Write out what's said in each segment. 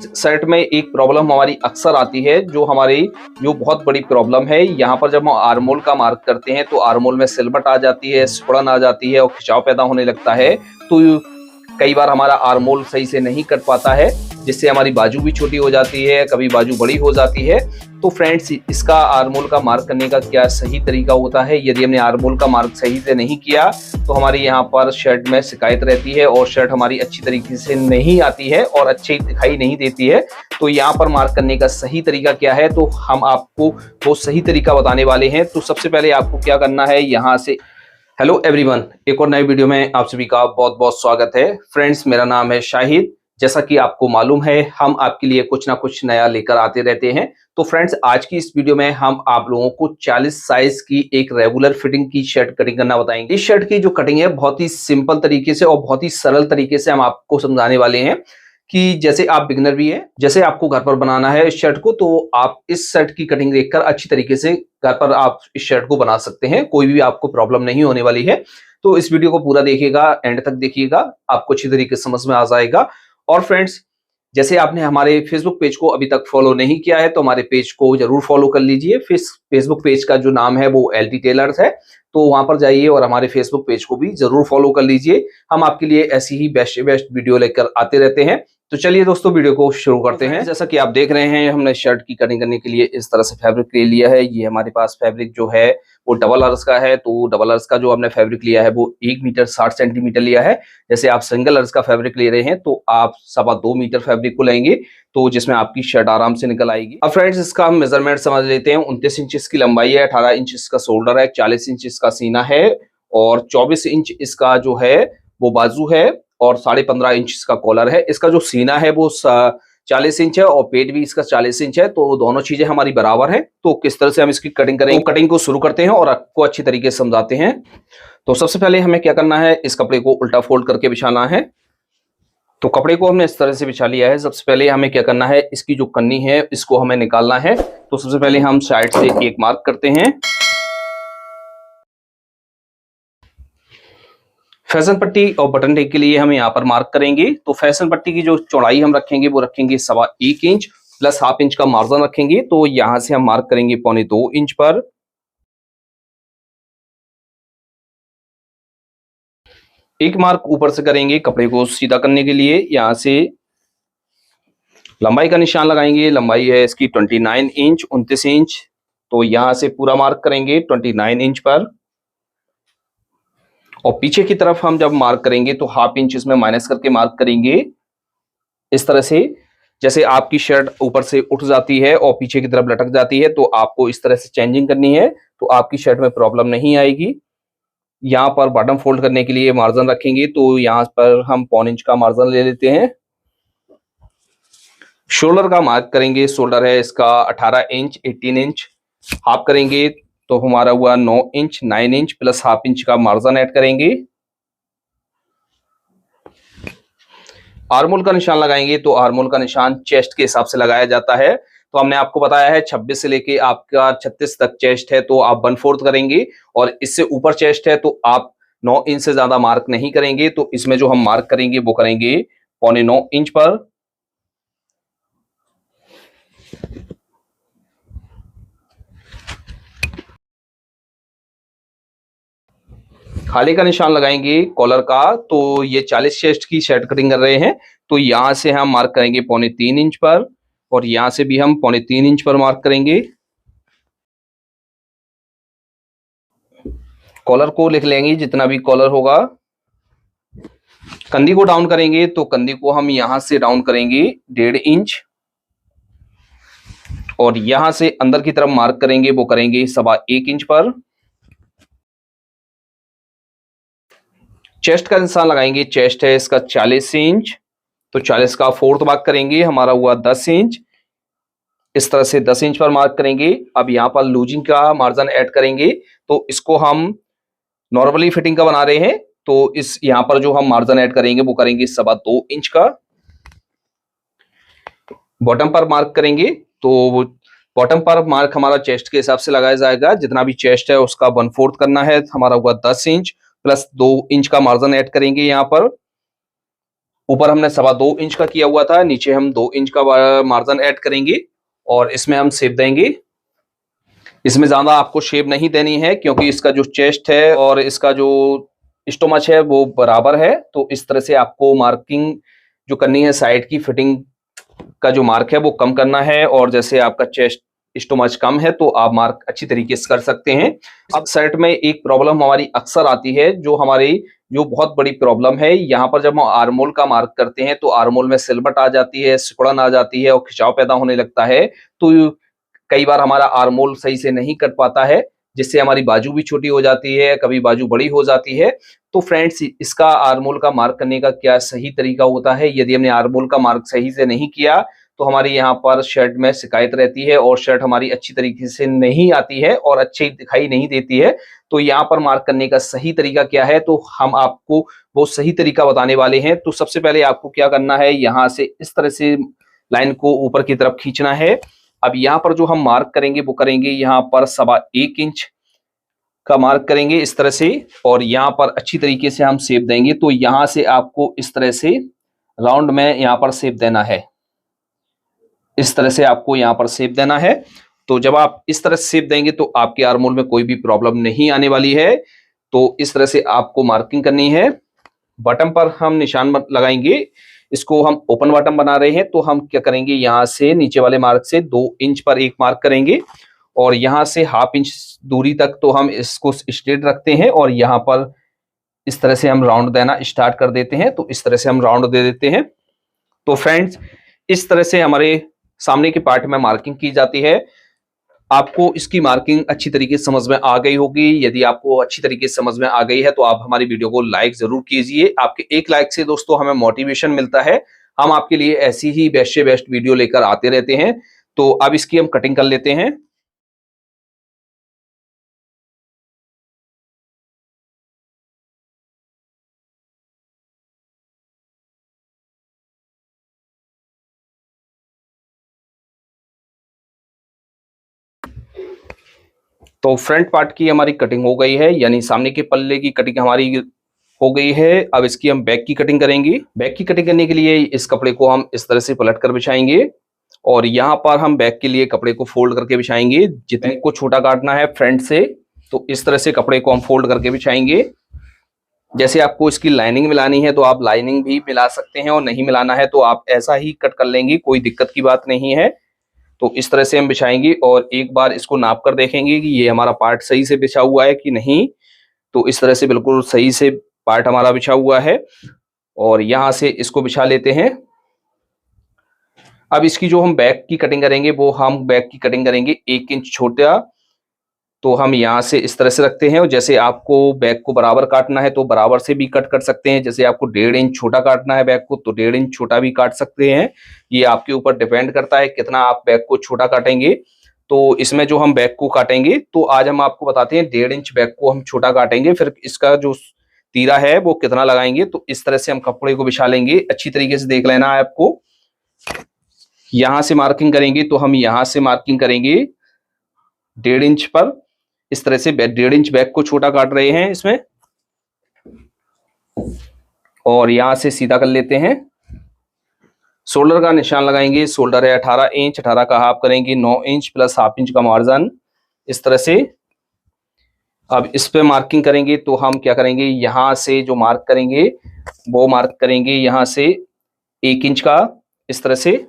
Shirt में एक problem हमारी अक्सर आती है, जो बहुत बड़ी प्रॉब्लम है। यहाँ पर जब हम आर्मोल का मार्क करते हैं तो आर्मोल में सिलबट आ जाती है, सिकुड़न आ जाती है और खिंचाव पैदा होने लगता है। तो कई बार हमारा आर्मोल सही से नहीं कट पाता है, जिससे हमारी बाजू भी छोटी हो जाती है, कभी बाजू बड़ी हो जाती है। तो फ्रेंड्स, इसका आर्मोल का मार्क करने का क्या सही तरीका होता है? यदि हमने आर्मोल का मार्क सही से नहीं किया तो हमारे यहाँ पर शर्ट में शिकायत रहती है और शर्ट हमारी अच्छी तरीके से नहीं आती है और अच्छी दिखाई नहीं देती है। तो यहाँ पर मार्क करने का सही तरीका क्या है, तो हम आपको वो सही तरीका बताने वाले हैं। तो सबसे पहले आपको क्या करना है, यहाँ से हेलो एवरीवन, एक और नई वीडियो में आप सभी का बहुत बहुत स्वागत है। फ्रेंड्स, मेरा नाम है शाहिद। जैसा कि आपको मालूम है, हम आपके लिए कुछ ना कुछ नया लेकर आते रहते हैं। तो फ्रेंड्स, आज की इस वीडियो में हम आप लोगों को 40 साइज की एक रेगुलर फिटिंग की शर्ट कटिंग करना बताएंगे। इस शर्ट की जो कटिंग है बहुत ही सिंपल तरीके से और बहुत ही सरल तरीके से हम आपको समझाने वाले हैं कि जैसे आप बिगनर भी है, जैसे आपको घर पर बनाना है इस शर्ट को, तो आप इस शर्ट की कटिंग देखकर अच्छी तरीके से घर पर आप इस शर्ट को बना सकते हैं। कोई भी आपको प्रॉब्लम नहीं होने वाली है। तो इस वीडियो को पूरा देखिएगा, एंड तक देखिएगा, आपको अच्छी तरीके से समझ में आ जाएगा। और फ्रेंड्स, जैसे आपने हमारे फेसबुक पेज को अभी तक फॉलो नहीं किया है तो हमारे पेज को जरूर फॉलो कर लीजिए। फेसबुक पेज का जो नाम है वो एलटी टेलर्स है, तो वहां पर जाइए और हमारे फेसबुक पेज को भी जरूर फॉलो कर लीजिए। हम आपके लिए ऐसी ही बेस्ट वीडियो लेकर आते रहते हैं। तो चलिए दोस्तों, वीडियो को शुरू करते हैं। जैसा कि आप देख रहे हैं, हमने शर्ट की कटिंग करने के लिए इस तरह से फैब्रिक ले लिया है। ये हमारे पास फैब्रिक जो है वो डबल अर्स का है। तो डबल अर्स का जो हमने फैब्रिक लिया है वो 1 मीटर 60 सेंटीमीटर लिया है। जैसे आप सिंगल अर्स का फैब्रिक ले रहे हैं तो आप 2.25 मीटर फैब्रिक को लेंगे, तो जिसमें आपकी शर्ट आराम से निकल आएगी। अब फ्रेंड्स, इसका हम मेजरमेंट समझ लेते हैं। 29 इंच की लंबाई है, 18 इंच इसका शोल्डर है, 40 इंच इसका सीना है और 24 इंच इसका जो है वो बाजू है और 15.5 इंच इसका कॉलर है। इसका जो सीना है वो 40 इंच है और पेट भी इसका 40 इंच है। तो दोनों चीजें हमारी बराबर हैं। तो किस तरह से हम इसकी कटिंग करेंगे, तो कटिंग को शुरू करते हैं और आपको अच्छी तरीके से समझाते हैं। तो सबसे पहले हमें क्या करना है, इस कपड़े को उल्टा फोल्ड करके बिछाना है। तो कपड़े को हमने इस तरह से बिछा लिया है। सबसे पहले हमें क्या करना है, इसकी जो कन्नी है इसको हमें निकालना है। तो सबसे पहले हम साइड से एक मार्क करते हैं। फैशन पट्टी और बटन टेक के लिए हम यहाँ पर मार्क करेंगे। तो फैशन पट्टी की जो चौड़ाई हम रखेंगे वो रखेंगे 1.25 इंच प्लस हाफ इंच का मार्जिन रखेंगे। तो यहां से हम मार्क करेंगे 2.25 इंच पर। एक मार्क ऊपर से करेंगे कपड़े को सीधा करने के लिए। यहां से लंबाई का निशान लगाएंगे। लंबाई है इसकी 29 इंच 29 इंच। तो यहां से पूरा मार्क करेंगे 29 इंच पर। और पीछे की तरफ हम जब मार्क करेंगे तो हाफ इंच इसमें माइनस करके मार्क करेंगे इस तरह से। जैसे आपकी शर्ट ऊपर से उठ जाती है और पीछे की तरफ लटक जाती है तो आपको इस तरह से चेंजिंग करनी है, तो आपकी शर्ट में प्रॉब्लम नहीं आएगी। यहाँ पर बॉटम फोल्ड करने के लिए मार्जिन रखेंगे। तो यहाँ पर हम 1.25 इंच का मार्जिन ले लेते हैं। शोल्डर का मार्क करेंगे। शोल्डर है इसका 18 इंच 18 इंच। हाफ करेंगे तो हमारा हुआ 9 inch 9 inch plus half inch का मार्जिन ऐड करेंगे। आर्मोल का निशान लगाएंगे। तो आर्मोल का निशान चेस्ट के हिसाब से लगाया जाता है। तो हमने आपको बताया है 26 से लेके आपका 36 तक चेस्ट है तो आप 1/4 करेंगे, और इससे ऊपर चेस्ट है तो आप 9 इंच से ज्यादा मार्क नहीं करेंगे। तो इसमें जो हम मार्क करेंगे वो करेंगे 9.25 इंच पर। खाली का निशान लगाएंगे कॉलर का। तो ये 40 चेस्ट की शर्ट कटिंग कर रहे हैं तो यहां से हम मार्क करेंगे 3.25 इंच पर, और यहां से भी हम 3.25 इंच पर मार्क करेंगे। कॉलर को लिख लेंगे जितना भी कॉलर होगा। कंधी को डाउन करेंगे तो कंधी को हम यहां से डाउन करेंगे 1.5 इंच, और यहां से अंदर की तरफ मार्क करेंगे वो करेंगे 1.25 इंच पर। चेस्ट का निशान लगाएंगे। चेस्ट है इसका 40 इंच, तो 40 का 4th भाग करेंगे, हमारा हुआ 10 इंच। इस तरह से 10 इंच पर मार्क करेंगे। अब यहाँ पर लूजिंग का मार्जिन ऐड करेंगे। तो इसको हम नॉर्मली फिटिंग का बना रहे हैं तो इस यहाँ पर जो हम मार्जिन ऐड करेंगे वो करेंगे 2.25 इंच का। बॉटम पर मार्क करेंगे। तो बॉटम पर मार्क हमारा चेस्ट के हिसाब से लगाया जाएगा। जितना भी चेस्ट है उसका 1/4 करना है, हमारा हुआ 10 इंच प्लस 2 इंच का मार्जिन ऐड करेंगे यहाँ पर। ऊपर हमने 2.25 इंच का किया हुआ था, नीचे हम 2 इंच का मार्जिन ऐड करेंगे और इसमें हम शेप देंगे। इसमें ज्यादा आपको शेप नहीं देनी है क्योंकि इसका जो चेस्ट है और इसका जो स्टोमच है वो बराबर है, तो इस तरह से आपको मार्किंग जो करनी है, साइड की फिटिंग का जो मार्क है वो कम करना है। और जैसे आपका चेस्ट स्टोमच कम है तो आप मार्क अच्छी तरीके से कर सकते हैं। अब शर्ट में एक प्रॉब्लम हमारी अक्सर आती है, जो बहुत बड़ी प्रॉब्लम है, यहाँ पर जब हम आर्मोल का मार्क करते हैं तो आर्मोल में सिलबट आ जाती है, सिकुड़न आ जाती है और खिंचाव पैदा होने लगता है। तो कई बार हमारा आर्मोल सही से नहीं कट पाता है, जिससे हमारी बाजू भी छोटी हो जाती है, कभी बाजू बड़ी हो जाती है। तो फ्रेंड्स, इसका आर्मोल का मार्क करने का क्या सही तरीका होता है? यदि हमने आर्मोल का मार्क सही से नहीं किया तो हमारी यहाँ पर शर्ट में शिकायत रहती है और शर्ट हमारी अच्छी तरीके से नहीं आती है और अच्छी दिखाई नहीं देती है। तो यहाँ पर मार्क करने का सही तरीका क्या है, तो हम आपको वो सही तरीका बताने वाले हैं। तो सबसे पहले आपको क्या करना है, यहाँ से इस तरह से लाइन को ऊपर की तरफ खींचना है। अब यहाँ पर जो हम मार्क करेंगे वो करेंगे यहाँ पर 1.25 इंच का मार्क करेंगे इस तरह से, और यहाँ पर अच्छी तरीके से हम शेप देंगे। तो यहाँ से आपको इस तरह से राउंड में यहाँ पर शेप देना है, इस तरह से आपको यहाँ पर शेप देना है। तो जब आप इस तरह से शेप देंगे तो आपके आर्मोल में कोई भी प्रॉब्लम नहीं आने वाली है। तो इस तरह से आपको मार्किंग करनी है। बटन पर हम निशान लगाएंगे, इसको हम ओपन बटन बना रहे हैं, तो हम क्या करेंगे, यहाँ से नीचे वाले मार्क से 2 इंच पर एक मार्क करेंगे और यहाँ से 1/2 इंच दूरी तक तो हम इसको स्ट्रेट रखते हैं और यहाँ पर इस तरह से हम राउंड देना स्टार्ट कर देते हैं। तो इस तरह से हम राउंड दे देते हैं। तो फ्रेंड्स, इस तरह से हमारे सामने के पार्ट में मार्किंग की जाती है। आपको इसकी मार्किंग अच्छी तरीके से समझ में आ गई होगी। यदि आपको अच्छी तरीके से समझ में आ गई है तो आप हमारी वीडियो को लाइक जरूर कीजिए। आपके एक लाइक से दोस्तों हमें मोटिवेशन मिलता है। हम आपके लिए ऐसी ही बेस्ट से बेस्ट वीडियो लेकर आते रहते हैं। तो अब इसकी हम कटिंग कर लेते हैं। तो फ्रंट पार्ट की हमारी कटिंग हो गई है, यानी सामने के पल्ले की कटिंग हमारी हो गई है। अब इसकी हम बैक की कटिंग करेंगे। बैक की कटिंग करने के लिए इस कपड़े को हम इस तरह से पलट कर बिछाएंगे और यहाँ पर हम बैक के लिए कपड़े को फोल्ड करके बिछाएंगे। जितने को छोटा काटना है फ्रंट से, तो इस तरह से कपड़े को हम फोल्ड करके बिछाएंगे। जैसे आपको इसकी लाइनिंग मिलानी है तो आप लाइनिंग भी मिला सकते हैं और नहीं मिलाना है तो आप ऐसा ही कट कर लेंगे, कोई दिक्कत की बात नहीं है। तो इस तरह से हम बिछाएंगे और एक बार इसको नाप कर देखेंगे कि ये हमारा पार्ट सही से बिछा हुआ है कि नहीं। तो इस तरह से बिल्कुल सही से पार्ट हमारा बिछा हुआ है और यहाँ से इसको बिछा लेते हैं। अब इसकी जो हम बैक की कटिंग करेंगे वो हम बैक की कटिंग करेंगे 1 इंच छोटा। तो हम यहाँ से इस तरह से रखते हैं और जैसे आपको बैक को बराबर काटना है तो बराबर से भी कट कर सकते हैं। जैसे आपको 1.5 इंच छोटा काटना है बैक को तो 1.5 इंच छोटा भी काट सकते हैं। ये आपके ऊपर डिपेंड करता है कितना आप बैक को छोटा काटेंगे। तो इसमें जो हम बैक को काटेंगे, तो आज हम आपको बताते हैं 1.5 इंच बैक को हम छोटा काटेंगे, फिर इसका जो तीरा है वो कितना लगाएंगे। तो इस तरह से हम कपड़े को बिछा लेंगे। अच्छी तरीके से देख लेना है आपको। यहाँ से मार्किंग करेंगे तो हम यहाँ से मार्किंग करेंगे 1.5 इंच पर। इस तरह से 1.5 इंच बैक को छोटा काट रहे हैं इसमें और यहां से सीधा कर लेते हैं। शोल्डर का निशान लगाएंगे। शोल्डर है 18 इंच, 18 का हाफ करेंगे 9 इंच प्लस 1/2 इंच का मार्जिन, इस तरह से। अब इस पे मार्किंग करेंगे तो हम क्या करेंगे, यहां से जो मार्क करेंगे वो मार्क करेंगे यहां से 1 इंच का इस तरह से,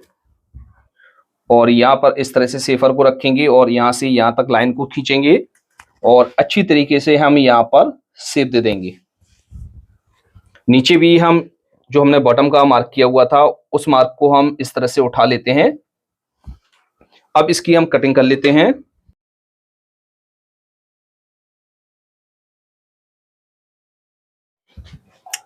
और यहाँ पर इस तरह से सेफर को रखेंगे और यहाँ से यहाँ तक लाइन को खींचेंगे और अच्छी तरीके से हम यहाँ पर शेप दे देंगे। नीचे भी हम जो हमने बॉटम का मार्क किया हुआ था उस मार्क को हम इस तरह से उठा लेते हैं। अब इसकी हम कटिंग कर लेते हैं।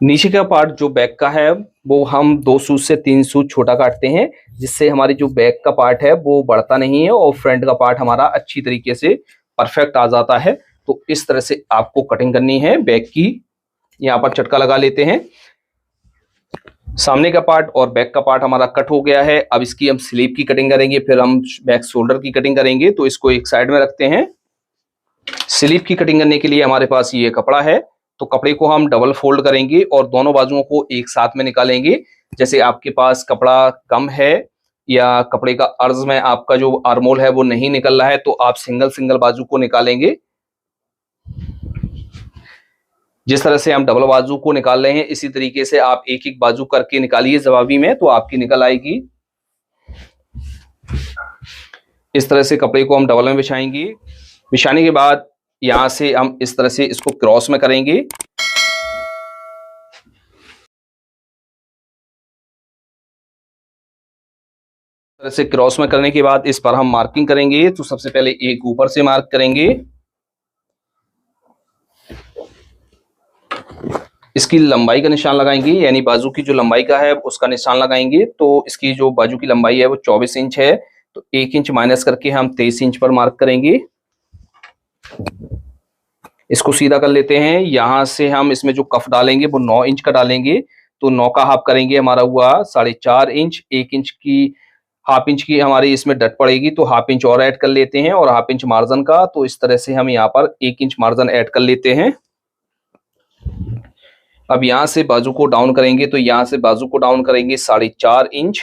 नीचे का पार्ट जो बैक का है वो हम 2 सूत से 3 सूत छोटा काटते हैं, जिससे हमारी जो बैक का पार्ट है वो बढ़ता नहीं है और फ्रंट का पार्ट हमारा अच्छी तरीके से परफेक्ट आ जाता है। तो इस तरह से आपको कटिंग करनी है बैक की। यहाँ पर चटका लगा लेते हैं। सामने का पार्ट और बैक का पार्ट हमारा कट हो गया है। अब इसकी हम स्लीव की कटिंग करेंगे, फिर हम बैक शोल्डर की कटिंग करेंगे। तो इसको एक साइड में रखते हैं। स्लीव की कटिंग करने के लिए हमारे पास ये कपड़ा है, तो कपड़े को हम डबल फोल्ड करेंगे और दोनों बाजुओं को एक साथ में निकालेंगे, जैसे आपके पास कपड़ा कम है या कपड़े का अर्ज में आपका जो आर्मोल है वो नहीं निकल रहा है, तो आप सिंगल सिंगल बाजू को निकालेंगे। जिस तरह से हम डबल बाजू को निकाल रहे हैं, इसी तरीके से आप एक एक बाजू करके निकालिए जवाबी में, तो आपकी निकल आएगी। इस तरह से कपड़े को हम डबल में बिछाएंगे। बिछाने के बाद यहां से हम इस तरह से इसको क्रॉस में करेंगे। तरह से क्रॉस में करने के बाद इस पर हम मार्किंग करेंगे। तो सबसे पहले एक ऊपर से मार्क करेंगे, इसकी लंबाई का निशान लगाएंगे, यानी बाजू की जो लंबाई का है उसका निशान लगाएंगे। तो इसकी जो बाजू की लंबाई है वो 24 इंच है, तो 1 इंच माइनस करके हम 23 इंच पर मार्क करेंगे। इसको सीधा कर लेते हैं। यहां से हम इसमें जो कफ डालेंगे वो 9 इंच का डालेंगे, तो 9 का हाफ करेंगे, हमारा हुआ 4.5 इंच। 1 इंच की हाफ इंच की हमारी इसमें डट पड़ेगी, तो हाफ इंच और ऐड कर लेते हैं, और हाफ इंच मार्जिन का। तो इस तरह से हम यहाँ पर 1 इंच मार्जिन ऐड कर लेते हैं। अब यहां से बाजू को डाउन करेंगे, तो यहां से बाजू को डाउन करेंगे 4.5 इंच,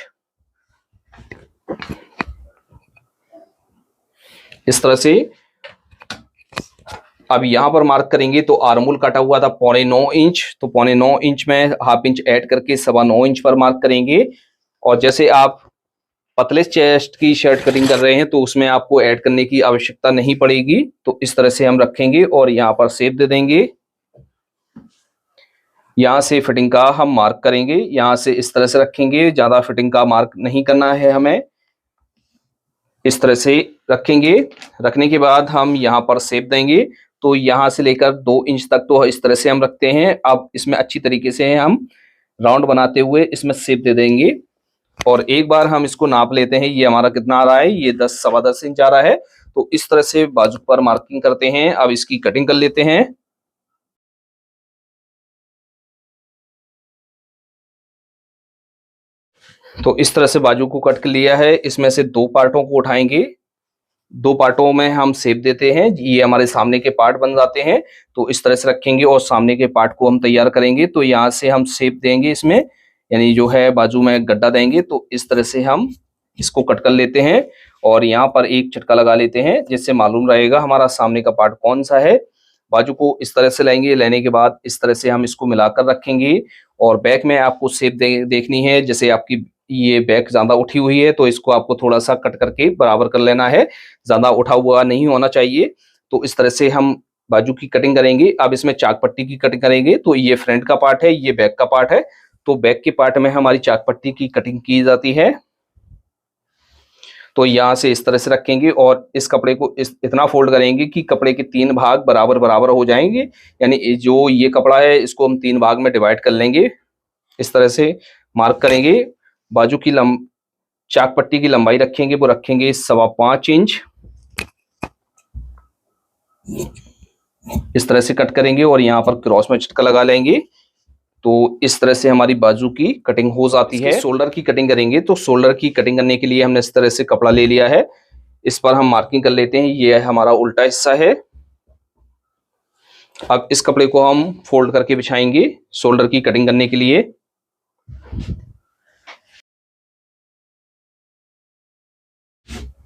इस तरह से। अब यहां पर मार्क करेंगे, तो आर्मोल काटा हुआ था 9.25 इंच, तो 9.25 इंच में हाफ इंच ऐड करके 9.25 इंच पर मार्क करेंगे। और जैसे आप पतले चेस्ट की शर्ट कटिंग कर रहे हैं, तो उसमें आपको ऐड करने की आवश्यकता नहीं पड़ेगी। तो इस तरह से हम रखेंगे और यहाँ पर शेप दे देंगे। यहाँ से फिटिंग का हम मार्क करेंगे, यहाँ से इस तरह से रखेंगे, ज्यादा फिटिंग का मार्क नहीं करना है हमें, इस तरह से रखेंगे। रखने के बाद हम यहाँ पर शेप देंगे, तो यहाँ से लेकर 2 इंच तक तो इस तरह से हम रखते हैं। अब इसमें अच्छी तरीके से हम राउंड बनाते हुए इसमें शेप दे देंगे, और एक बार हम इसको नाप लेते हैं। ये हमारा कितना आ रहा है, ये 10 सवा 10 इंच आ रहा है। तो इस तरह से बाजू पर मार्किंग करते हैं। अब इसकी कटिंग कर लेते हैं। तो इस तरह से बाजू को कट कर लिया है। इसमें से 2 पार्टों को उठाएंगे, 2 पार्टों में हम शेप देते हैं। ये हमारे सामने के पार्ट बन जाते हैं। तो इस तरह से रखेंगे और सामने के पार्ट को हम तैयार करेंगे। तो यहाँ से हम शेप देंगे इसमें, यानी जो है बाजू में गड्ढा देंगे। तो इस तरह से हम इसको कट कर लेते हैं, और यहाँ पर एक झटका लगा लेते हैं, जिससे मालूम रहेगा हमारा सामने का पार्ट कौन सा है। बाजू को इस तरह से लेंगे, लेने के बाद इस तरह से हम इसको मिलाकर रखेंगे। और बैक में आपको शेप देखनी है। जैसे आपकी ये बैक ज्यादा उठी हुई है, तो इसको आपको थोड़ा सा कट करके बराबर कर लेना है, ज्यादा उठा हुआ नहीं होना चाहिए। तो इस तरह से हम बाजू की कटिंग करेंगे। अब इसमें चाक पट्टी की कटिंग करेंगे। तो ये फ्रंट का पार्ट है, ये बैक का पार्ट है। तो बैक के पार्ट में हमारी चाक पट्टी की कटिंग की जाती है। तो यहाँ से इस तरह से रखेंगे, और इस कपड़े को इतना फोल्ड करेंगे कि कपड़े के 3 भाग बराबर बराबर हो जाएंगे। यानी जो ये कपड़ा है, इसको हम 3 भाग में डिवाइड कर लेंगे। इस तरह से मार्क करेंगे। बाजू की चाक पट्टी की लंबाई रखेंगे, वो रखेंगे 5.25 इंच, इस तरह से कट करेंगे, और यहाँ पर क्रॉस में झटका लगा लेंगे। तो इस तरह से हमारी बाजू की कटिंग हो जाती है। शोल्डर की कटिंग करेंगे, तो शोल्डर की कटिंग करने के लिए हमने इस तरह से कपड़ा ले लिया है। इस पर हम मार्किंग कर लेते हैं। ये हमारा उल्टा हिस्सा है। अब इस कपड़े को हम फोल्ड करके बिछाएंगे शोल्डर की कटिंग करने के लिए।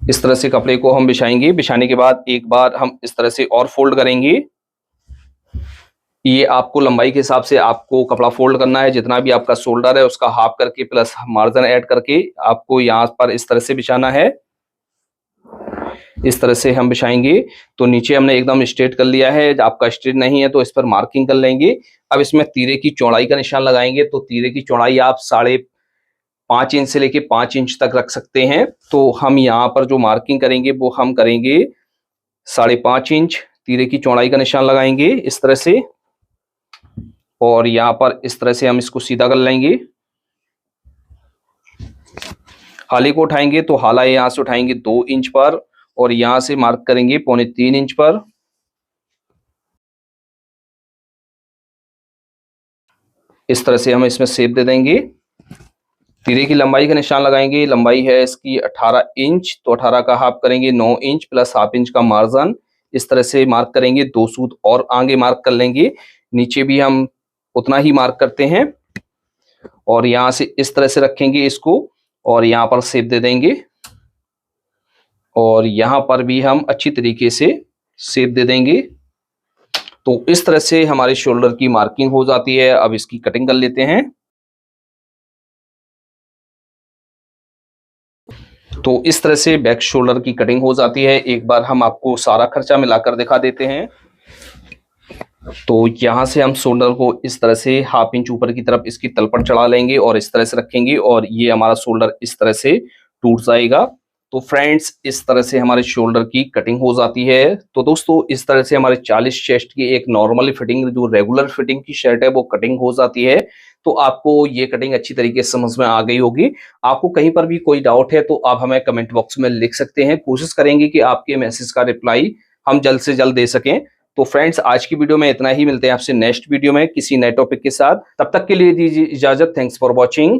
इस तरह से कपड़े को हम बिछाएंगे। बिछाने के बाद एक बार हम इस तरह से और फोल्ड करेंगे। ये आपको लंबाई के हिसाब से आपको कपड़ा फोल्ड करना है। जितना भी आपका शोल्डर है उसका हाफ करके प्लस मार्जिन ऐड करके आपको यहाँ पर इस तरह से बिछाना है। इस तरह से हम बिछाएंगे। तो नीचे हमने एकदम स्ट्रेट कर लिया है। आपका स्ट्रेट नहीं है तो इस पर मार्किंग कर लेंगे। अब इसमें तीरे की चौड़ाई का निशान लगाएंगे। तो तीरे की चौड़ाई आप 5.5 इंच से लेके 5 इंच तक रख सकते हैं। तो हम यहाँ पर जो मार्किंग करेंगे वो हम करेंगे 5.5 इंच। तीरे की चौड़ाई का निशान लगाएंगे इस तरह से, और यहाँ पर इस तरह से हम इसको सीधा कर लेंगे। हाले को उठाएंगे, तो हाला यहाँ से उठाएंगे 2 इंच पर, और यहाँ से मार्क करेंगे 3.25 इंच पर। इस तरह से हम इसमें शेप दे देंगे। तीरे की लंबाई का निशान लगाएंगे। लंबाई है इसकी 18 इंच, तो 18 का हाफ करेंगे 9 इंच प्लस हाफ इंच का मार्जिन। इस तरह से मार्क करेंगे। 2 सूत और आगे मार्क कर लेंगे। नीचे भी हम उतना ही मार्क करते हैं, और यहाँ से इस तरह से रखेंगे इसको और यहाँ पर शेप दे देंगे और यहाँ पर भी हम अच्छी तरीके से शेप दे देंगे। तो इस तरह से हमारे शोल्डर की मार्किंग हो जाती है। अब इसकी कटिंग कर लेते हैं। तो इस तरह से बैक शोल्डर की कटिंग हो जाती है। एक बार हम आपको सारा खर्चा मिलाकर दिखा देते हैं। तो यहाँ से हम शोल्डर को इस तरह से हाफ इंच ऊपर की तरफ इसकी तल पर चढ़ा लेंगे और इस तरह से रखेंगे और ये हमारा शोल्डर इस तरह से टूट जाएगा। तो फ्रेंड्स इस तरह से हमारे शोल्डर की कटिंग हो जाती है। तो दोस्तों इस तरह से हमारे 40 चेस्ट की एक नॉर्मल फिटिंग जो रेगुलर फिटिंग की शर्ट है वो कटिंग हो जाती है। तो आपको ये कटिंग अच्छी तरीके से समझ में आ गई होगी। आपको कहीं पर भी कोई डाउट है तो आप हमें कमेंट बॉक्स में लिख सकते हैं। कोशिश करेंगे कि आपके मैसेज का रिप्लाई हम जल्द से जल्द दे सकें। तो फ्रेंड्स आज की वीडियो में इतना ही। मिलते हैं आपसे नेक्स्ट वीडियो में किसी नए टॉपिक के साथ। तब तक के लिए दीजिए इजाजत। Thanks for watching.